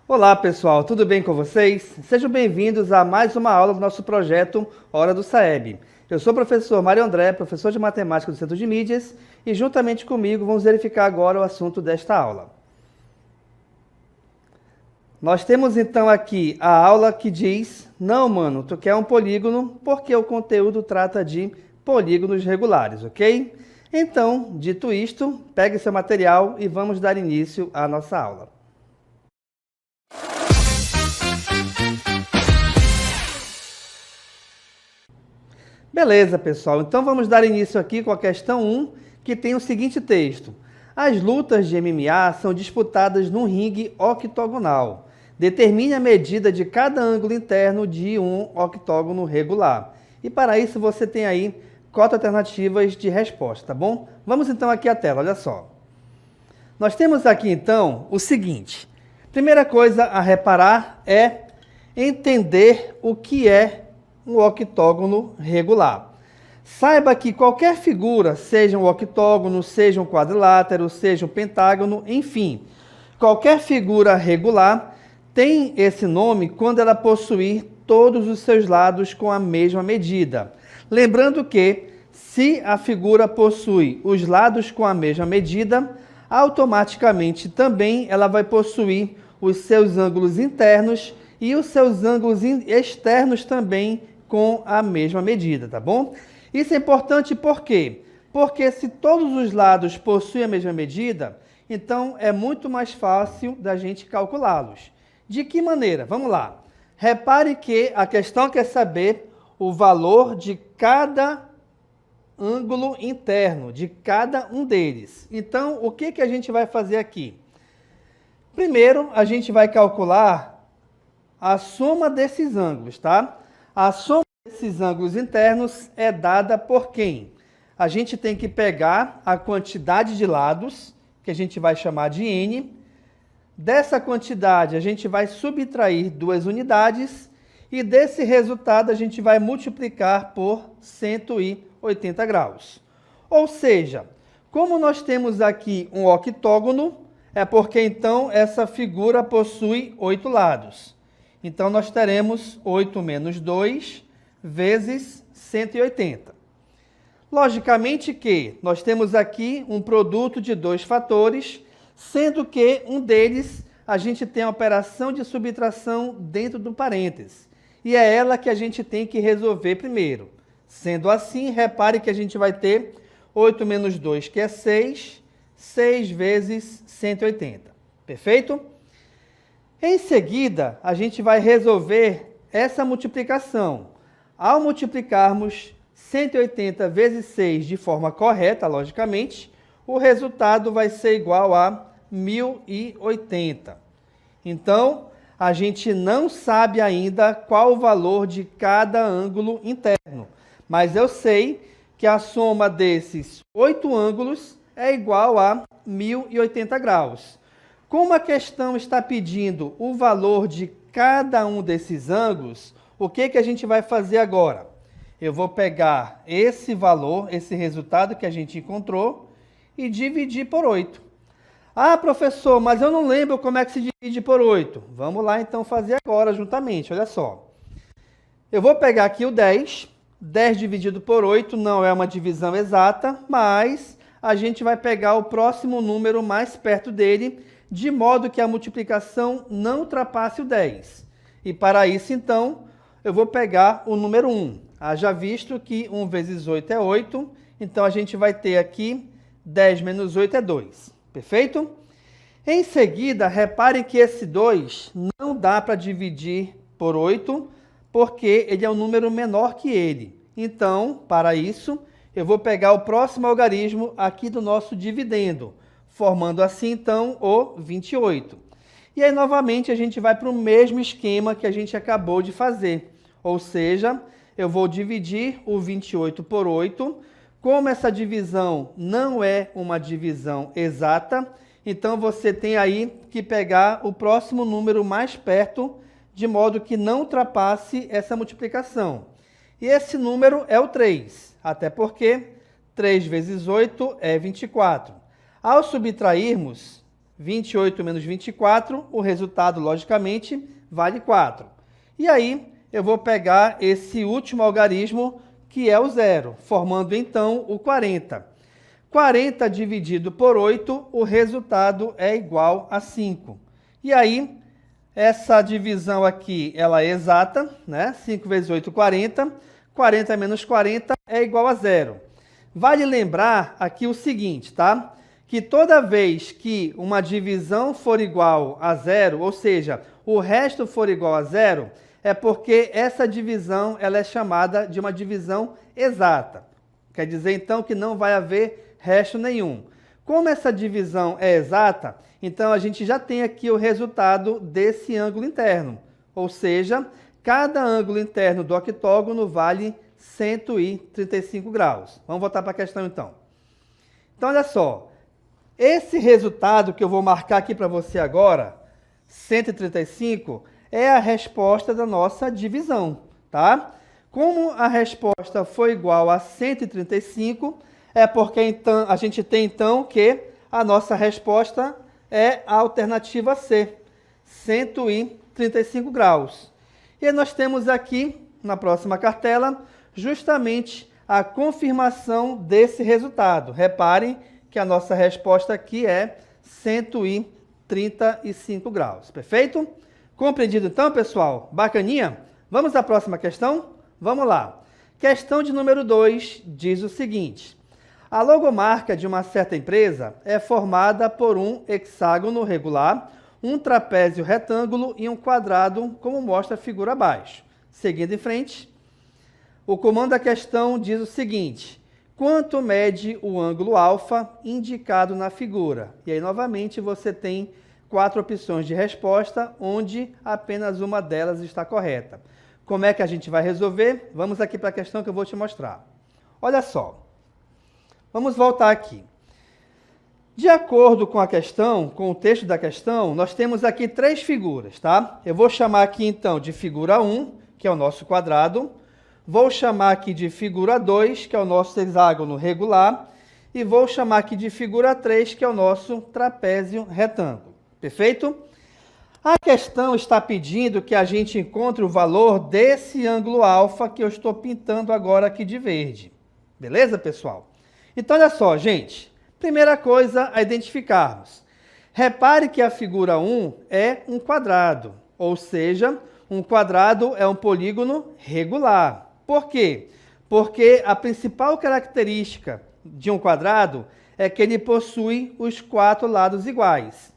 Olá pessoal, tudo bem com vocês? Sejam bem-vindos a mais uma aula do nosso projeto Hora do Saeb. Eu sou o professor Mário André, professor de matemática do Centro de Mídias, e juntamente comigo vamos verificar agora o assunto desta aula. Nós temos então aqui a aula que diz: não, mano, tu quer um polígono porque o conteúdo trata de polígonos regulares, ok? Então, dito isto, pegue seu material e vamos dar início à nossa aula. Beleza, pessoal. Então vamos dar início aqui com a questão 1, que tem o seguinte texto. As lutas de MMA são disputadas num ringue octogonal. Determine a medida de cada ângulo interno de um octógono regular. E para isso você tem aí 4 alternativas de resposta, tá bom? Vamos então aqui à tela, olha só. Nós temos aqui então o seguinte. Primeira coisa a reparar é entender o que é um octógono regular. Saiba que qualquer figura, seja um octógono, seja um quadrilátero, seja um pentágono, enfim, qualquer figura regular tem esse nome quando ela possuir todos os seus lados com a mesma medida. Lembrando que, se a figura possui os lados com a mesma medida, automaticamente também ela vai possuir os seus ângulos internos e os seus ângulos externos também com a mesma medida, tá bom? Isso é importante por quê? Porque se todos os lados possuem a mesma medida, então é muito mais fácil da gente calculá-los. De que maneira? Vamos lá. Repare que a questão quer saber o valor de cada ângulo interno, de cada um deles. Então, o que a gente vai fazer aqui? Primeiro, a gente vai calcular a soma desses ângulos, tá? A soma desses ângulos internos é dada por quem? A gente tem que pegar a quantidade de lados, que a gente vai chamar de N. Dessa quantidade, a gente vai subtrair 2 unidades e desse resultado a gente vai multiplicar por 180 graus. Ou seja, como nós temos aqui um octógono, é porque então essa figura possui 8 lados. Então nós teremos 8 menos 2 vezes 180. Logicamente que nós temos aqui um produto de 2 fatores, sendo que um deles a gente tem a operação de subtração dentro do parênteses. E é ela que a gente tem que resolver primeiro. Sendo assim, repare que a gente vai ter 8 menos 2, que é 6, 6 vezes 180. Perfeito? Em seguida, a gente vai resolver essa multiplicação. Ao multiplicarmos 180 vezes 6 de forma correta, logicamente, o resultado vai ser igual a 1080. Então, a gente não sabe ainda qual o valor de cada ângulo interno, mas eu sei que a soma desses 8 ângulos é igual a 1080 graus. Como a questão está pedindo o valor de cada um desses ângulos, o que a gente vai fazer agora? Eu vou pegar esse valor, esse resultado que a gente encontrou, e dividir por 8. Ah, professor, mas eu não lembro como é que se divide por 8. Vamos lá então fazer agora juntamente, olha só. Eu vou pegar aqui o 10. 10 dividido por 8 não é uma divisão exata, mas a gente vai pegar o próximo número mais perto dele, de modo que a multiplicação não ultrapasse o 10. E para isso, então, eu vou pegar o número 1. Haja visto que 1 vezes 8 é 8, então a gente vai ter aqui 10 menos 8 é 2. Perfeito? Em seguida, reparem que esse 2 não dá para dividir por 8, porque ele é um número menor que ele. Então, para isso, eu vou pegar o próximo algarismo aqui do nosso dividendo, formando assim, então, o 28. E aí, novamente, a gente vai para o mesmo esquema que a gente acabou de fazer. Ou seja, eu vou dividir o 28 por 8. Como essa divisão não é uma divisão exata, então você tem aí que pegar o próximo número mais perto, de modo que não ultrapasse essa multiplicação. E esse número é o 3, até porque 3 vezes 8 é 24. Ao subtrairmos 28 menos 24, o resultado, logicamente, vale 4. E aí, eu vou pegar esse último algarismo, que é o 0, formando, então, o 40. 40 dividido por 8, o resultado é igual a 5. E aí, essa divisão aqui, ela é exata, né? 5 vezes 8, 40. 40 menos 40 é igual a 0. Vale lembrar aqui o seguinte, tá? Que toda vez que uma divisão for igual a 0, ou seja, o resto for igual a 0, é porque essa divisão ela é chamada de uma divisão exata. Quer dizer, então, que não vai haver resto nenhum. Como essa divisão é exata, então a gente já tem aqui o resultado desse ângulo interno. Ou seja, cada ângulo interno do octógono vale 135 graus. Vamos voltar para a questão, então. Então, olha só. Esse resultado que eu vou marcar aqui para você agora, 135, é a resposta da nossa divisão, tá? Como a resposta foi igual a 135, é porque então, a gente tem então que a nossa resposta é a alternativa C, 135 graus. E nós temos aqui, na próxima cartela, justamente a confirmação desse resultado. Reparem que a nossa resposta aqui é 135 graus. Perfeito? Compreendido então, pessoal? Bacaninha? Vamos à próxima questão? Vamos lá. Questão de número 2 diz o seguinte: a logomarca de uma certa empresa é formada por um hexágono regular, um trapézio retângulo e um quadrado, como mostra a figura abaixo. Seguindo em frente, o comando da questão diz o seguinte: quanto mede o ângulo alfa indicado na figura? E aí, novamente, você tem 4 opções de resposta, onde apenas uma delas está correta. Como é que a gente vai resolver? Vamos aqui para a questão que eu vou te mostrar. Olha só. Vamos voltar aqui. De acordo com a questão, com o texto da questão, nós temos aqui 3 figuras, tá? Eu vou chamar aqui, então, de figura 1, que é o nosso quadrado. Vou chamar aqui de figura 2, que é o nosso hexágono regular. E vou chamar aqui de figura 3, que é o nosso trapézio retângulo. Perfeito? A questão está pedindo que a gente encontre o valor desse ângulo alfa que eu estou pintando agora aqui de verde. Beleza, pessoal? Então, olha só, gente. Primeira coisa a identificarmos. Repare que a figura 1 é um quadrado, ou seja, um quadrado é um polígono regular. Por quê? Porque a principal característica de um quadrado é que ele possui os 4 lados iguais.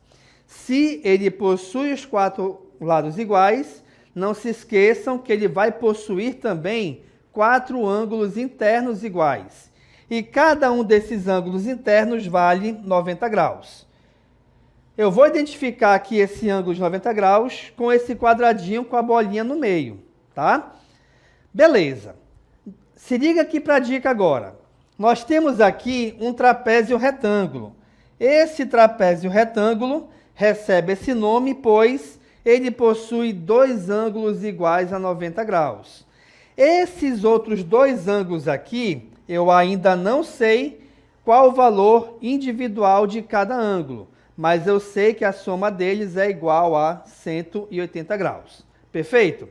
Se ele possui os 4 lados iguais, não se esqueçam que ele vai possuir também 4 ângulos internos iguais. E cada um desses ângulos internos vale 90 graus. Eu vou identificar aqui esse ângulo de 90 graus com esse quadradinho com a bolinha no meio, tá? Beleza. Se liga aqui para a dica agora. Nós temos aqui um trapézio retângulo. Esse trapézio retângulo recebe esse nome, pois ele possui 2 ângulos iguais a 90 graus. Esses outros 2 ângulos aqui, eu ainda não sei qual o valor individual de cada ângulo, mas eu sei que a soma deles é igual a 180 graus. Perfeito?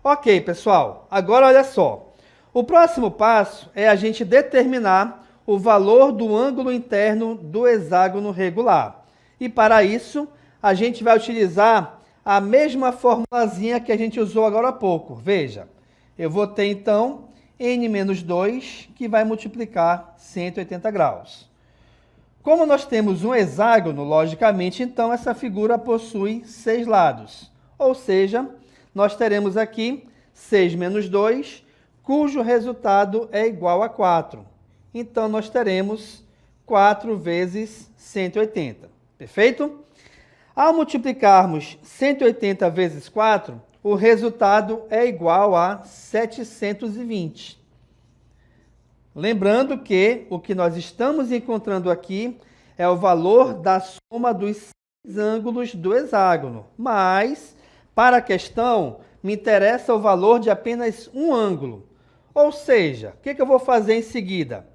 Ok, pessoal. Agora, olha só. O próximo passo é a gente determinar o valor do ângulo interno do hexágono regular. E para isso, a gente vai utilizar a mesma formulazinha que a gente usou agora há pouco. Veja, eu vou ter então n menos 2, que vai multiplicar 180 graus. Como nós temos um hexágono, logicamente, então essa figura possui 6 lados. Ou seja, nós teremos aqui 6 menos 2, cujo resultado é igual a 4. Então, nós teremos 4 vezes 180. Perfeito? Ao multiplicarmos 180 vezes 4, o resultado é igual a 720. Lembrando que o que nós estamos encontrando aqui é o valor da soma dos 6 ângulos do hexágono. Mas, para a questão, me interessa o valor de apenas um ângulo. Ou seja, o que eu vou fazer em seguida?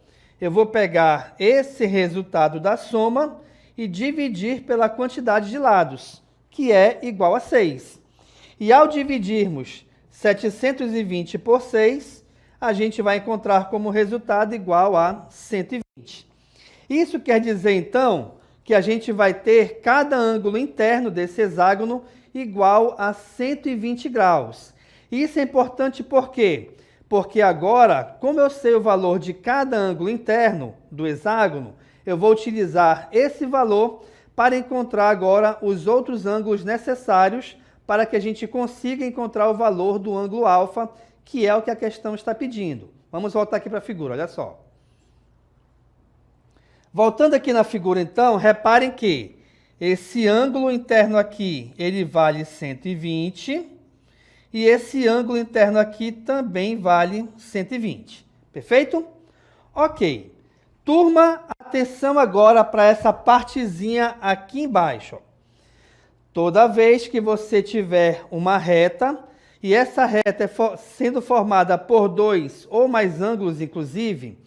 Eu vou pegar esse resultado da soma e dividir pela quantidade de lados, que é igual a 6. E ao dividirmos 720 por 6, a gente vai encontrar como resultado igual a 120. Isso quer dizer, então, que a gente vai ter cada ângulo interno desse hexágono igual a 120 graus. Isso é importante por quê? Porque agora, como eu sei o valor de cada ângulo interno do hexágono, eu vou utilizar esse valor para encontrar agora os outros ângulos necessários para que a gente consiga encontrar o valor do ângulo alfa, que é o que a questão está pedindo. Vamos voltar aqui para a figura, olha só. Voltando aqui na figura, então, reparem que esse ângulo interno aqui, ele vale 120, e esse ângulo interno aqui também vale 120. Perfeito? Ok. Turma, atenção agora para essa partezinha aqui embaixo. Toda vez que você tiver uma reta, e essa reta sendo formada por dois ou mais ângulos, inclusive,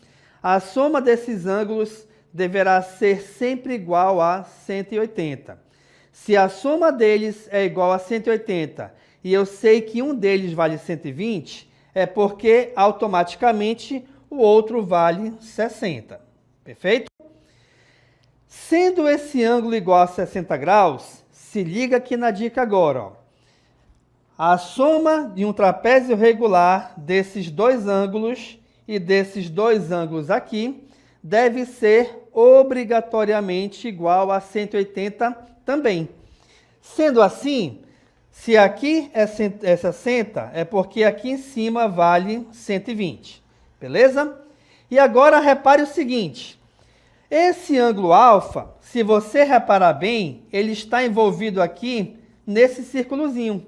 a soma desses ângulos deverá ser sempre igual a 180. Se a soma deles é igual a 180 e eu sei que um deles vale 120, é porque automaticamente o outro vale 60. Perfeito? Sendo esse ângulo igual a 60 graus, se liga aqui na dica agora, ó. A soma de um trapézio regular desses dois ângulos e desses dois ângulos aqui deve ser obrigatoriamente igual a 180 também. Sendo assim, se aqui é 60, é porque aqui em cima vale 120. Beleza? E agora repare o seguinte. Esse ângulo alfa, se você reparar bem, ele está envolvido aqui nesse círculozinho.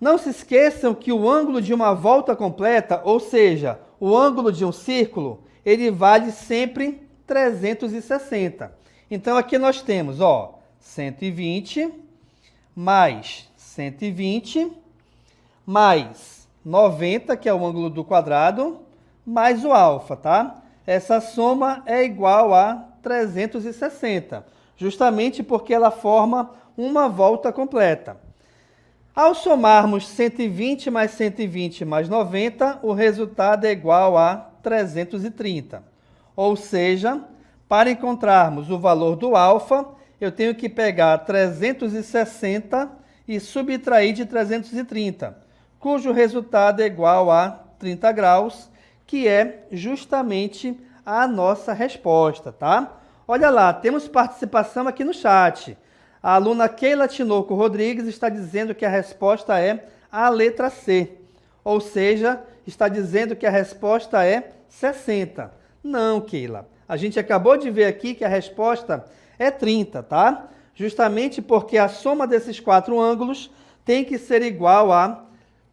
Não se esqueçam que o ângulo de uma volta completa, ou seja, o ângulo de um círculo, ele vale sempre 360. Então, aqui nós temos, ó, 120 mais 120 mais 90, que é o ângulo do quadrado, mais o alfa, tá? Essa soma é igual a 360, justamente porque ela forma uma volta completa. Ao somarmos 120 mais 120 mais 90, o resultado é igual a 330. Ou seja, para encontrarmos o valor do alfa, eu tenho que pegar 360 e subtrair de 330, cujo resultado é igual a 30 graus, que é justamente a nossa resposta, tá? Olha lá, temos participação aqui no chat. A aluna Keila Tinoco Rodrigues está dizendo que a resposta é a letra C. Ou seja, está dizendo que a resposta é 60. Não, Keila. A gente acabou de ver aqui que a resposta é 30, tá? Justamente porque a soma desses quatro ângulos tem que ser igual a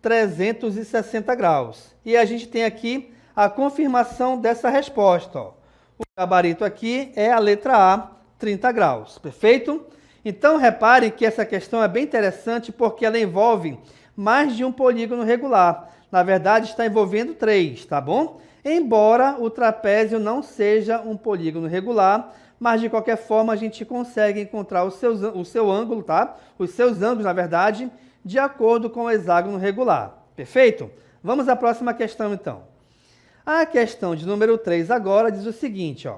360 graus. E a gente tem aqui a confirmação dessa resposta, ó. O gabarito aqui é a letra A, 30 graus. Perfeito? Então, reparem que essa questão é bem interessante porque ela envolve mais de um polígono regular. Na verdade, está envolvendo 3, tá bom? Embora o trapézio não seja um polígono regular, mas de qualquer forma a gente consegue encontrar o seu ângulo, tá? Os seus ângulos, na verdade, de acordo com o hexágono regular. Perfeito? Vamos à próxima questão, então. A questão de número 3 agora diz o seguinte, ó.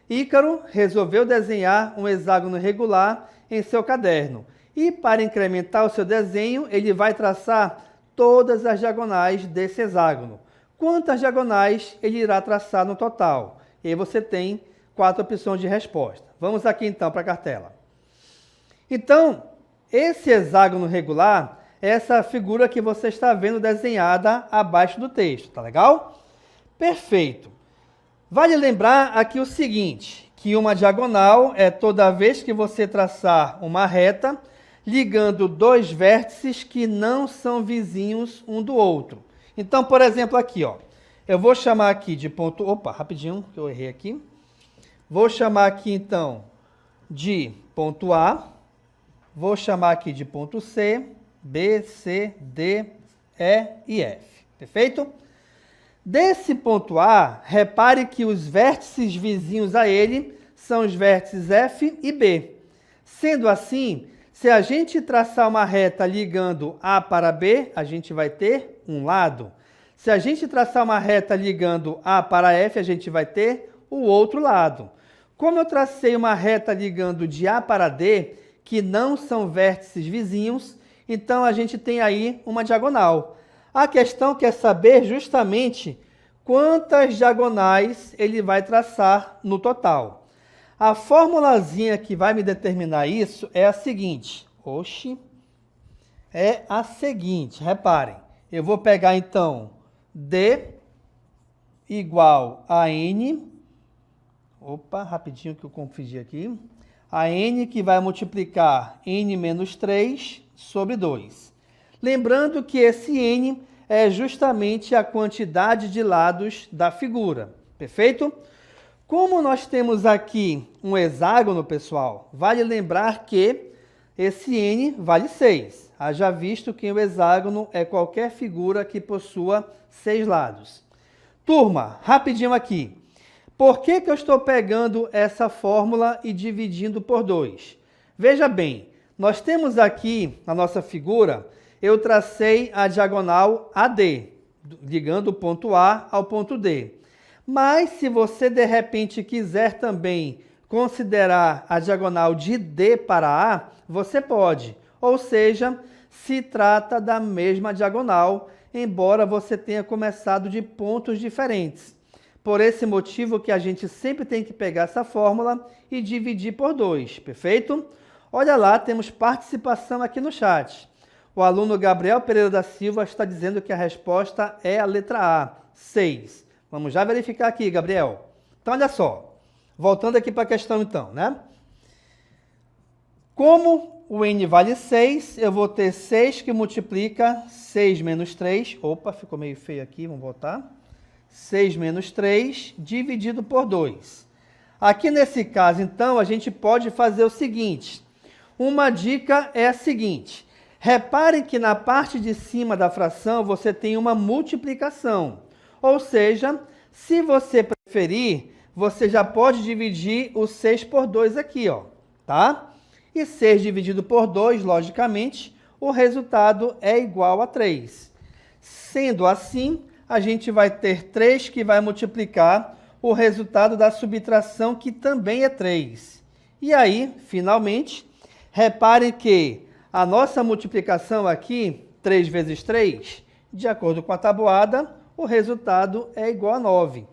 Ícaro resolveu desenhar um hexágono regular em seu caderno. E para incrementar o seu desenho, ele vai traçar todas as diagonais desse hexágono. Quantas diagonais ele irá traçar no total? E aí você tem 4 opções de resposta. Vamos aqui então para a cartela. Então, esse hexágono regular é essa figura que você está vendo desenhada abaixo do texto, tá legal? Perfeito. Vale lembrar aqui o seguinte, que uma diagonal é toda vez que você traçar uma reta ligando dois vértices que não são vizinhos um do outro. Então, por exemplo, aqui, ó, eu vou chamar aqui de ponto... Opa, rapidinho, que eu errei aqui. Vou chamar aqui, então, de ponto A. Vou chamar aqui de ponto C, B, C, D, E e F. Perfeito? Desse ponto A, repare que os vértices vizinhos a ele são os vértices F e B. Sendo assim, se a gente traçar uma reta ligando A para B, a gente vai ter um lado. Se a gente traçar uma reta ligando A para F, a gente vai ter o outro lado. Como eu tracei uma reta ligando de A para D, que não são vértices vizinhos, então a gente tem aí uma diagonal. A questão quer saber justamente quantas diagonais ele vai traçar no total. A formulazinha que vai me determinar isso é a seguinte. Reparem. Eu vou pegar então D igual a N. Rapidinho que eu confundi aqui. A N que vai multiplicar N menos 3 sobre 2. Lembrando que esse N é justamente a quantidade de lados da figura. Perfeito? Como nós temos aqui um hexágono, pessoal, vale lembrar que esse N vale 6. Haja visto que o hexágono é qualquer figura que possua 6 lados. Turma, rapidinho aqui. Por que eu estou pegando essa fórmula e dividindo por 2? Veja bem, nós temos aqui na nossa figura, eu tracei a diagonal AD, ligando o ponto A ao ponto D. Mas se você de repente quiser também considerar a diagonal de D para A, você pode. Ou seja, se trata da mesma diagonal, embora você tenha começado de pontos diferentes. Por esse motivo que a gente sempre tem que pegar essa fórmula e dividir por 2, perfeito? Olha lá, temos participação aqui no chat. O aluno Gabriel Pereira da Silva está dizendo que a resposta é a letra A, 6. Vamos já verificar aqui, Gabriel. Então, olha só. Voltando aqui para a questão, então, né? Como o N vale 6, eu vou ter 6 que multiplica 6 menos 3. Ficou meio feio aqui, vamos voltar. 6 menos 3 dividido por 2. Aqui nesse caso, então, a gente pode fazer o seguinte. Uma dica é a seguinte. Reparem que na parte de cima da fração você tem uma multiplicação. Ou seja, se você preferir, você já pode dividir o 6 por 2 aqui, ó, tá? E 6 dividido por 2, logicamente, o resultado é igual a 3. Sendo assim, a gente vai ter 3 que vai multiplicar o resultado da subtração, que também é 3. E aí, finalmente, reparem que a nossa multiplicação aqui, 3 vezes 3, de acordo com a tabuada, o resultado é igual a 9.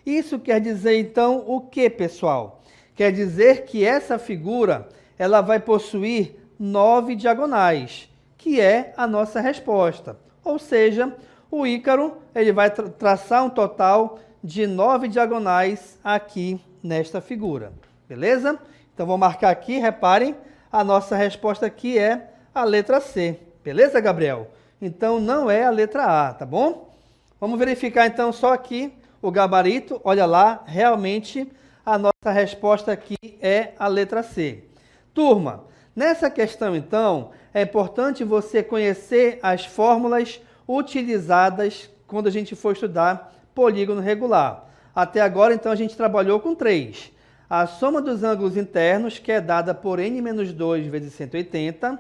Isso quer dizer, então, o que, pessoal? Quer dizer que essa figura ela vai possuir 9 diagonais, que é a nossa resposta. Ou seja, o Ícaro ele vai traçar um total de 9 diagonais aqui nesta figura. Beleza? Então, vou marcar aqui, reparem, a nossa resposta aqui é a letra C. Beleza, Gabriel? Então, não é a letra A, tá bom? Vamos verificar então só aqui o gabarito. Olha lá, realmente a nossa resposta aqui é a letra C. Turma, nessa questão então, é importante você conhecer as fórmulas utilizadas quando a gente for estudar polígono regular. Até agora então a gente trabalhou com 3. A soma dos ângulos internos, que é dada por n-2 vezes 180.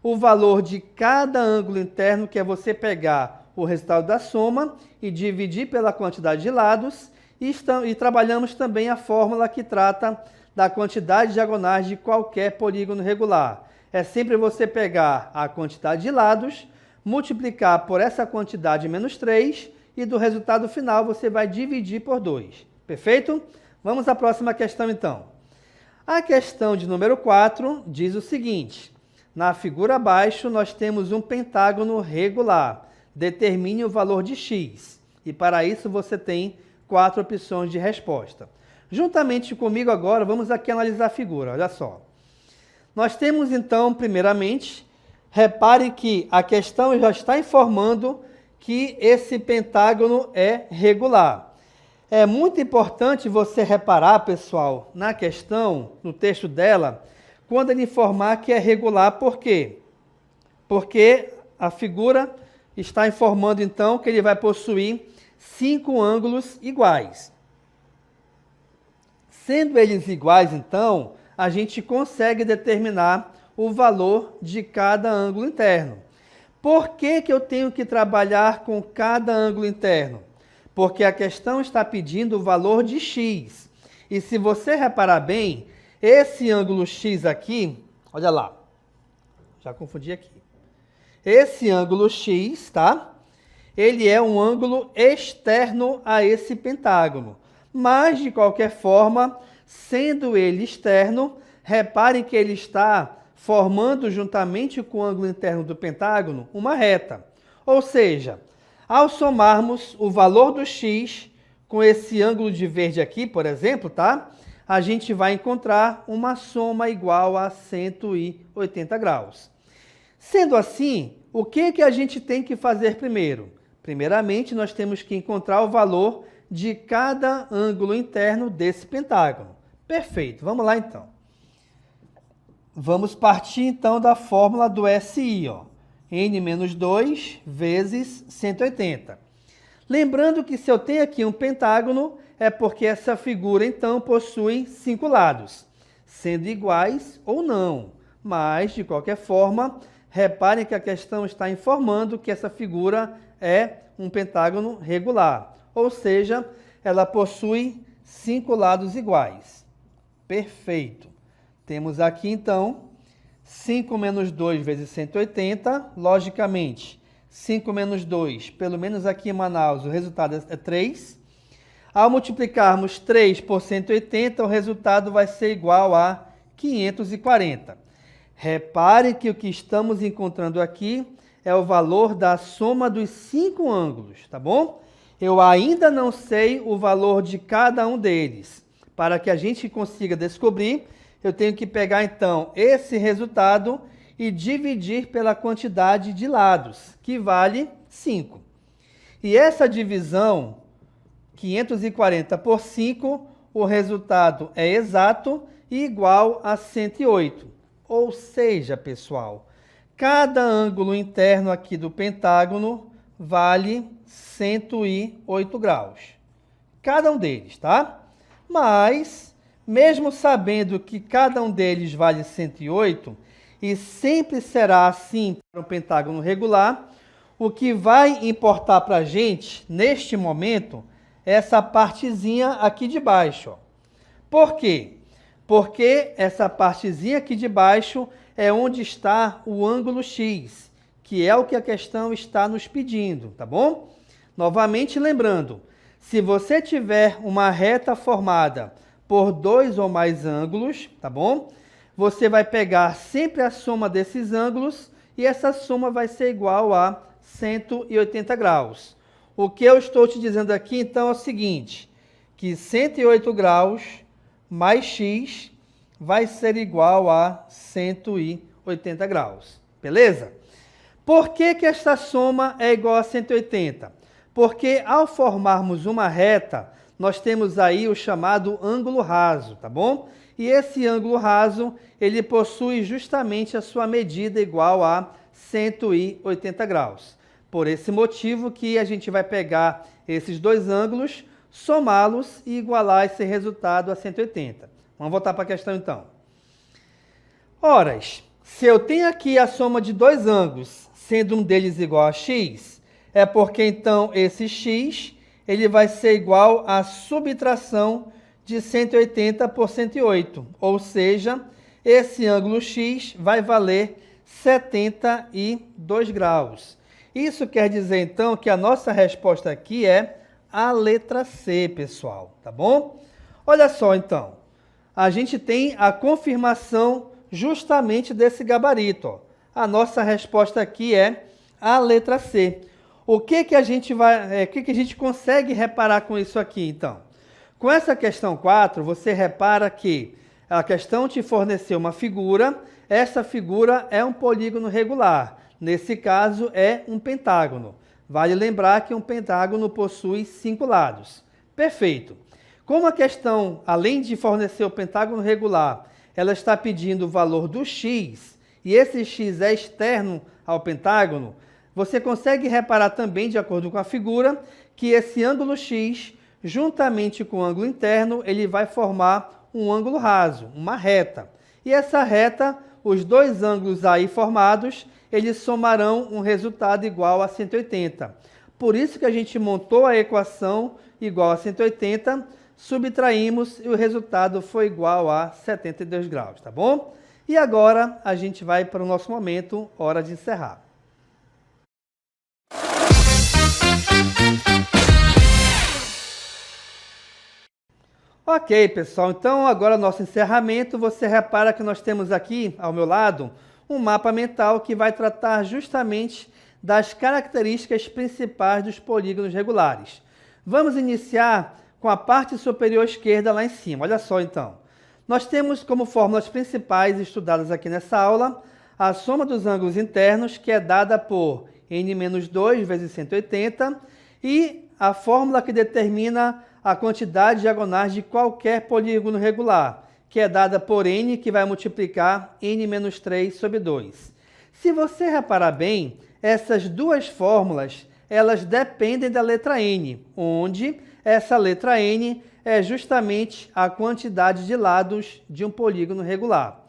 O valor de cada ângulo interno, que é você pegar o resultado da soma e dividir pela quantidade de lados. E trabalhamos também a fórmula que trata da quantidade de diagonais de qualquer polígono regular. É sempre você pegar a quantidade de lados, multiplicar por essa quantidade menos 3 e do resultado final você vai dividir por 2. Perfeito? Vamos à próxima questão então. A questão de número 4 diz o seguinte. Na figura abaixo nós temos um pentágono regular. Determine o valor de x. E para isso você tem 4 opções de resposta. Juntamente comigo agora, vamos aqui analisar a figura. Olha só. Nós temos então, primeiramente, reparem que a questão já está informando que esse pentágono é regular. É muito importante você reparar, pessoal, na questão, no texto dela, quando ele informar que é regular. Por quê? Porque a figura está informando, então, que ele vai possuir 5 ângulos iguais. Sendo eles iguais, então, a gente consegue determinar o valor de cada ângulo interno. Por que eu tenho que trabalhar com cada ângulo interno? Porque a questão está pedindo o valor de x. E se você reparar bem, esse ângulo x aqui, olha lá, já confundi aqui. Esse ângulo x, tá? Ele é um ângulo externo a esse pentágono. Mas, de qualquer forma, sendo ele externo, reparem que ele está formando, juntamente com o ângulo interno do pentágono, uma reta. Ou seja, ao somarmos o valor do x com esse ângulo de verde aqui, por exemplo, tá? A gente vai encontrar uma soma igual a 180 graus. Sendo assim, o que a gente tem que fazer primeiro? Primeiramente, nós temos que encontrar o valor de cada ângulo interno desse pentágono. Perfeito, vamos lá então. Vamos partir então da fórmula do SI, ó. N-2 vezes 180. Lembrando que se eu tenho aqui um pentágono, é porque essa figura então possui 5 lados, sendo iguais ou não. Mas, de qualquer forma, reparem que a questão está informando que essa figura é um pentágono regular, ou seja, ela possui 5 lados iguais. Perfeito. Temos aqui, então, 5 menos 2 vezes 180, logicamente, 5 menos 2, pelo menos aqui em Manaus, o resultado é 3. Ao multiplicarmos 3 por 180, o resultado vai ser igual a 540. Repare que o que estamos encontrando aqui é o valor da soma dos 5 ângulos, tá bom? Eu ainda não sei o valor de cada um deles. Para que a gente consiga descobrir, eu tenho que pegar, então, esse resultado e dividir pela quantidade de lados, que vale 5. E essa divisão, 540 por 5, o resultado é exato e igual a 108. Ou seja, pessoal, cada ângulo interno aqui do pentágono vale 108 graus. Cada um deles, tá? Mas, mesmo sabendo que cada um deles vale 108, e sempre será assim para um pentágono regular, o que vai importar para a gente, neste momento, é essa partezinha aqui de baixo. Ó. Por quê? Porque essa partezinha aqui de baixo é onde está o ângulo x, que é o que a questão está nos pedindo, tá bom? Novamente lembrando, se você tiver uma reta formada por 2 ou mais ângulos, tá bom? Você vai pegar sempre a soma desses ângulos e essa soma vai ser igual a 180 graus. O que eu estou te dizendo aqui, então, é o seguinte, que 108 graus mais x vai ser igual a 180 graus, beleza? Por que esta soma é igual a 180? Porque ao formarmos uma reta, nós temos aí o chamado ângulo raso, tá bom? E esse ângulo raso, ele possui justamente a sua medida igual a 180 graus. Por esse motivo que a gente vai pegar esses dois ângulos, somá-los e igualar esse resultado a 180. Vamos voltar para a questão então. Ora, se eu tenho aqui a soma de dois ângulos, sendo um deles igual a x, é porque então esse x ele vai ser igual à subtração de 180 por 108, ou seja, esse ângulo x vai valer 72 graus. Isso quer dizer então que a nossa resposta aqui é a letra C, pessoal, tá bom? Olha só então, a gente tem a confirmação justamente desse gabarito, ó. A nossa resposta aqui é a letra C. O que a gente consegue reparar com isso aqui, então? Com essa questão 4, você repara que a questão te forneceu uma figura, essa figura é um polígono regular, nesse caso é um pentágono. Vale lembrar que um pentágono possui 5 lados. Perfeito. Como a questão, além de fornecer o pentágono regular, ela está pedindo o valor do x, e esse x é externo ao pentágono, você consegue reparar também, de acordo com a figura, que esse ângulo x, juntamente com o ângulo interno, ele vai formar um ângulo raso, uma reta. E essa reta, os dois ângulos aí formados, eles somarão um resultado igual a 180. Por isso que a gente montou a equação igual a 180, subtraímos e o resultado foi igual a 72 graus, tá bom? E agora a gente vai para o nosso momento, hora de encerrar. Ok, pessoal, então agora nosso encerramento, você repara que nós temos aqui, ao meu lado, um mapa mental que vai tratar justamente das características principais dos polígonos regulares. Vamos iniciar com a parte superior esquerda lá em cima. Olha só, então. Nós temos como fórmulas principais estudadas aqui nessa aula a soma dos ângulos internos, que é dada por n-2 vezes 180, e a fórmula que determina a quantidade de diagonais de qualquer polígono regular, que é dada por n, que vai multiplicar n-3 sobre 2. Se você reparar bem, essas duas fórmulas, elas dependem da letra n, onde essa letra n é justamente a quantidade de lados de um polígono regular.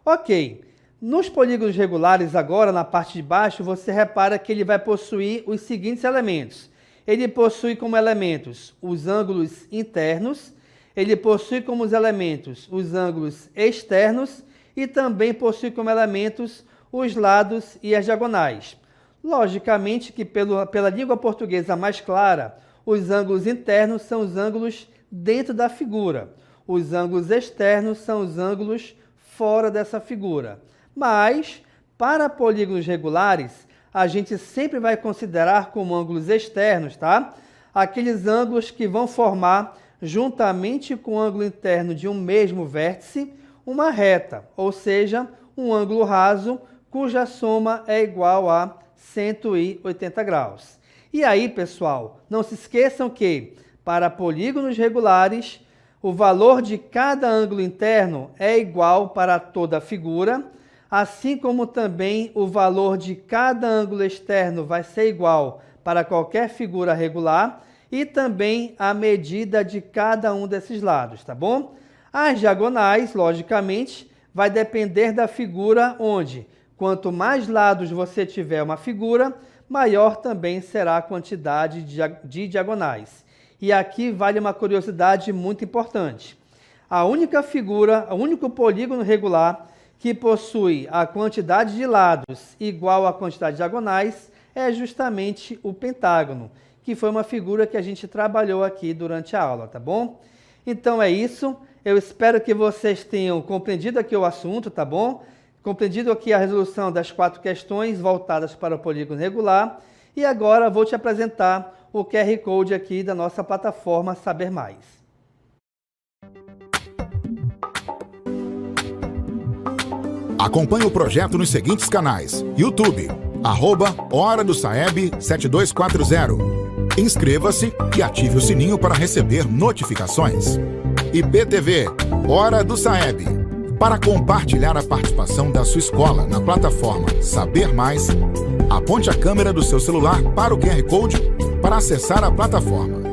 Ok, nos polígonos regulares agora, na parte de baixo, você repara que ele vai possuir os seguintes elementos. Ele possui como elementos os ângulos internos, ele possui como os elementos os ângulos externos e também possui como elementos os lados e as diagonais. Logicamente que pela língua portuguesa mais clara, os ângulos internos são os ângulos dentro da figura. Os ângulos externos são os ângulos fora dessa figura. Mas, para polígonos regulares, a gente sempre vai considerar como ângulos externos, tá? Aqueles ângulos que vão formar, juntamente com o ângulo interno de um mesmo vértice, uma reta, ou seja, um ângulo raso, cuja soma é igual a 180 graus. E aí, pessoal, não se esqueçam que, para polígonos regulares, o valor de cada ângulo interno é igual para toda a figura, assim como também o valor de cada ângulo externo vai ser igual para qualquer figura regular e também a medida de cada um desses lados, tá bom? As diagonais, logicamente, vai depender da figura onde, quanto mais lados você tiver uma figura, maior também será a quantidade de diagonais. E aqui vale uma curiosidade muito importante. A única figura, o único polígono regular que possui a quantidade de lados igual à quantidade de diagonais é justamente o pentágono, que foi uma figura que a gente trabalhou aqui durante a aula, tá bom? Então é isso, eu espero que vocês tenham compreendido aqui o assunto, tá bom? Compreendido aqui a resolução das 4 questões voltadas para o polígono regular, e agora vou te apresentar o QR Code aqui da nossa plataforma Saber Mais. Acompanhe o projeto nos seguintes canais: YouTube, @Hora do Saeb 7240. Inscreva-se e ative o sininho para receber notificações. IPTV, Hora do Saeb. Para compartilhar a participação da sua escola na plataforma Saber Mais, aponte a câmera do seu celular para o QR Code para acessar a plataforma.